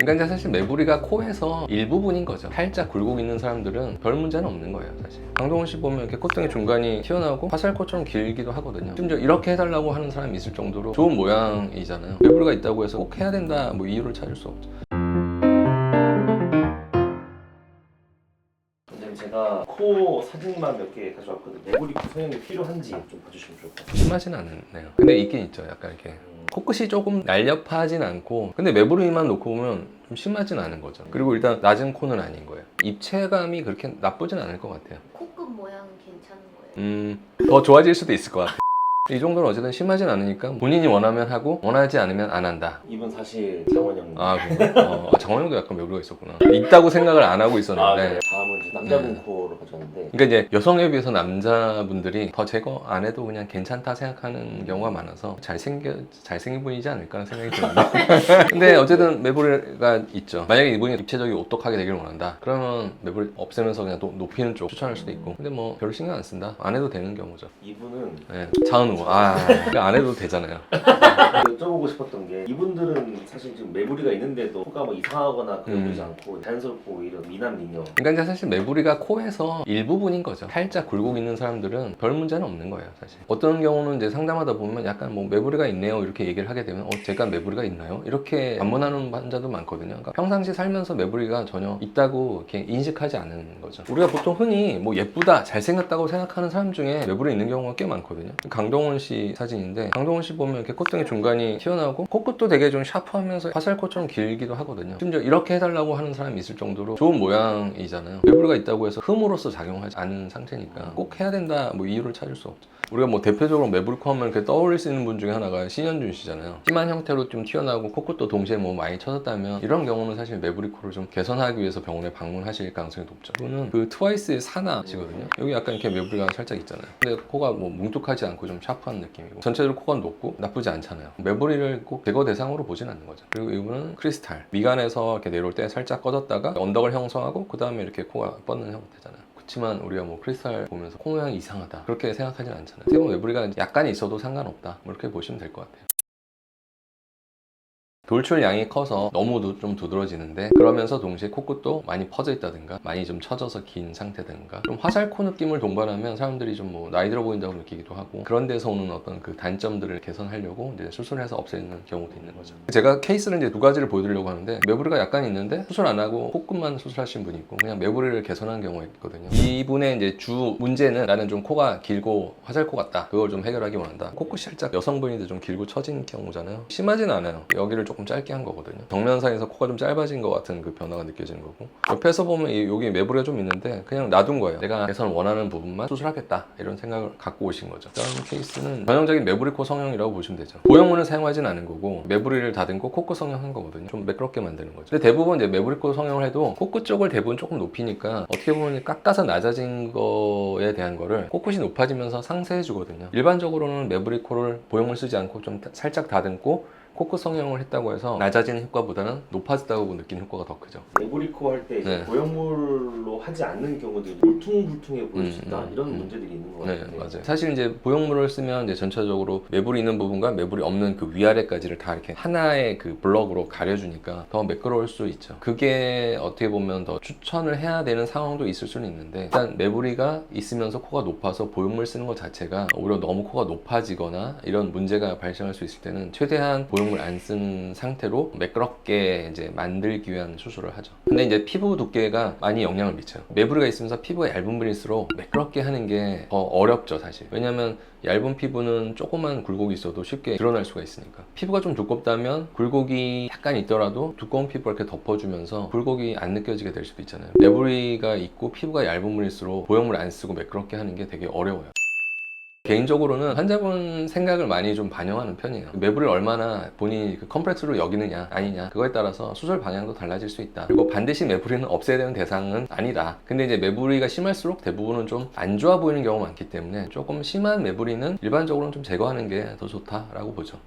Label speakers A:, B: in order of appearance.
A: 그러니까 이제 사실 매부리가 코에서 일부분인 거죠. 살짝 굴곡 있는 사람들은 별 문제는 없는 거예요, 사실. 강동원 씨 보면 이렇게 콧등의 중간이 튀어나오고 화살코처럼 길기도 하거든요. 심지어 이렇게 해달라고 하는 사람이 있을 정도로 좋은 모양이잖아요. 매부리가 있다고 해서 꼭 해야 된다 뭐 이유를 찾을 수 없죠.
B: 제가 코 사진만 몇 개 가져왔거든요. 매부리 코 성형이 필요한지 좀 봐주시면 좋을 것 같아요.
A: 심하진 않네요. 근데 있긴 있죠. 약간 이렇게 코끝이 조금 날렵하진 않고, 근데 매부리만 놓고 보면 좀 심하진 않은 거죠. 그리고 일단 낮은 코는 아닌 거예요. 입체감이 그렇게 나쁘진 않을 것 같아요.
C: 코끝 모양은 괜찮은 거예요?
A: 더 좋아질 수도 있을 것 같아요. 이 정도는 어쨌든 심하진 않으니까 본인이 원하면 하고 원하지 않으면 안 한다.
B: 이분 사실 장원 형님.
A: 아, 그런가? 장원 형도 약간 매부리가 있었구나. 있다고 생각을 안 하고 있었는데.
B: 네. 다음은 이제 남자분 코로 가져왔는데,
A: 그러니까 이제 여성에 비해서 남자분들이 더 제거 안 해도 그냥 괜찮다 생각하는 경우가 많아서 잘생긴 분이지 않을까 하는 생각이 드는데. 근데 어쨌든 매부리가 있죠. 만약에 이분이 입체적이 오똑하게 되기를 원한다. 그러면 매부리 없애면서 그냥 높이는 쪽 추천할 수도 있고. 근데 뭐 별로 신경 안 쓴다. 안 해도 되는 경우죠.
B: 이분은
A: 네. 자은우. 안 해도 되잖아요.
B: 여쭤보고 싶었던 게, 이분들은 사실 지금 매부리가 있는데도 코가 뭐 이상하거나 그런 보이지 않고 자연스럽고 오히려 미남 미녀.
A: 그러니까 이제 사실 매부리가 코에서 일부분인 거죠. 살짝 굴곡 있는 사람들은 별 문제는 없는 거예요, 사실. 어떤 경우는 이제 상담하다 보면 약간 뭐 매부리가 있네요 이렇게 얘기를 하게 되면 제가 매부리가 있나요? 이렇게 반문하는 환자도 많거든요. 그러니까 평상시 살면서 매부리가 전혀 있다고 이렇게 인식하지 않은 거죠. 우리가 보통 흔히 뭐 예쁘다, 잘생겼다고 생각하는 사람 중에 매부리 있는 경우가 꽤 많거든요. 강동원 씨 사진인데, 강동원 씨 보면 이렇게 콧등의 중간이 튀어나오고 코끝도 되게 좀 샤프하면서 화살코처럼 길기도 하거든요. 심지어 이렇게 해달라고 하는 사람이 있을 정도로 좋은 모양이잖아요. 매부리가 있다고 해서 흠으로써 작용하지 않은 상태니까 꼭 해야 된다 뭐 이유를 찾을 수 없죠. 우리가 뭐 대표적으로 매부리코 하면 이렇게 떠올릴 수 있는 분 중에 하나가 신현준 씨잖아요. 심한 형태로 좀 튀어나오고 코끝도 동시에 뭐 많이 쳐졌다면, 이런 경우는 사실 매부리코를 좀 개선하기 위해서 병원에 방문하실 가능성이 높죠. 이거는 그 트와이스의 사나 씨거든요. 여기 약간 이렇게 매부리가 살짝 있잖아요. 근데 코가 뭐 뭉툭하지 않고 좀 샤프한 느낌이고, 전체적으로 코가 높고 나쁘지 않잖아요. 매부리를 꼭 제거 대상으로 보진 않는 거죠. 그리고 이분은 크리스탈, 미간에서 이렇게 내려올 때 살짝 꺼졌다가 언덕을 형성하고 그 다음에 이렇게 코가 뻗는 형태잖아요. 그렇지만 우리가 뭐 크리스탈 보면서 코 모양이 이상하다 그렇게 생각하진 않잖아요. 어떻게 보면 매부리가 약간 있어도 상관없다 뭐 이렇게 보시면 될 것 같아요. 돌출 양이 커서 너무 좀 두드러지는데, 그러면서 동시에 코끝도 많이 퍼져 있다든가 많이 좀 처져서 긴 상태든가, 좀 화살코 느낌을 동반하면 사람들이 좀 뭐 나이 들어 보인다고 느끼기도 하고, 그런 데서 오는 어떤 그 단점들을 개선하려고 이제 수술해서 없애는 경우도 있는 거죠. 제가 케이스를 이제 두 가지를 보여드리려고 하는데, 매부리가 약간 있는데 수술 안 하고 코끝만 수술하신 분이 있고, 그냥 매부리를 개선한 경우가 있거든요. 이분의 이제 주 문제는, 나는 좀 코가 길고 화살코 같다, 그걸 좀 해결하기 원한다. 코끝이 살짝 여성분인데 좀 길고 처진 경우잖아요. 심하진 않아요. 여기를 조금 짧게 한 거거든요. 정면상에서 코가 좀 짧아진 것 같은 그 변화가 느껴지는 거고, 옆에서 보면 여기 매부리가 좀 있는데 그냥 놔둔 거예요. 내가 개선 원하는 부분만 수술하겠다 이런 생각을 갖고 오신 거죠. 다음 케이스는 전형적인 매부리 코 성형이라고 보시면 되죠. 보형물은 사용하진 않은 거고 매부리를 다듬고 코끝 성형한 거거든요. 좀 매끄럽게 만드는 거죠. 근데 대부분 이제 매부리 코 성형을 해도 코끝 쪽을 대부분 조금 높이니까 어떻게 보면 깎아서 낮아진 거에 대한 거를 코끝이 높아지면서 상쇄해 주거든요. 일반적으로는 매부리 코를 보형물 쓰지 않고 좀 살짝 다듬고 코끝 성형을 했다고 해서 낮아지는 효과보다는 높아졌다고 느끼는 효과가 더 크죠.
B: 매부리코 할 때
A: 네.
B: 보형물로 하지 않는 경우도 울퉁불퉁해 보일 수 있다, 이런 문제들이 있는 것 같아요.
A: 네, 맞아요. 사실 이제 보형물을 쓰면 이제 전체적으로 매부리 있는 부분과 매부리 없는 그 위아래까지를 다 이렇게 하나의 그 블럭으로 가려주니까 더 매끄러울 수 있죠. 그게 어떻게 보면 더 추천을 해야 되는 상황도 있을 수는 있는데, 일단 매부리가 있으면서 코가 높아서 보형물 쓰는 것 자체가 오히려 너무 코가 높아지거나 이런 문제가 발생할 수 있을 때는 최대한 보형물 안 쓴 상태로 매끄럽게 이제 만들기 위한 수술을 하죠. 근데 이제 피부 두께가 많이 영향을 미쳐요. 매부리가 있으면서 피부가 얇은 분일수록 매끄럽게 하는 게 더 어렵죠, 사실. 왜냐면 얇은 피부는 조그만 굴곡이 있어도 쉽게 드러날 수가 있으니까. 피부가 좀 두껍다면 굴곡이 약간 있더라도 두꺼운 피부를 이렇게 덮어주면서 굴곡이 안 느껴지게 될 수도 있잖아요. 매부리가 있고 피부가 얇은 분일수록 보형물 안 쓰고 매끄럽게 하는 게 되게 어려워요. 개인적으로는 환자분 생각을 많이 좀 반영하는 편이에요. 매부리를 얼마나 본인이 그 컴플렉스로 여기느냐 아니냐, 그거에 따라서 수술 방향도 달라질 수 있다. 그리고 반드시 매부리는 없애야 되는 대상은 아니다. 근데 이제 매부리가 심할수록 대부분은 좀 안 좋아 보이는 경우가 많기 때문에 조금 심한 매부리는 일반적으로는 좀 제거하는 게 더 좋다라고 보죠.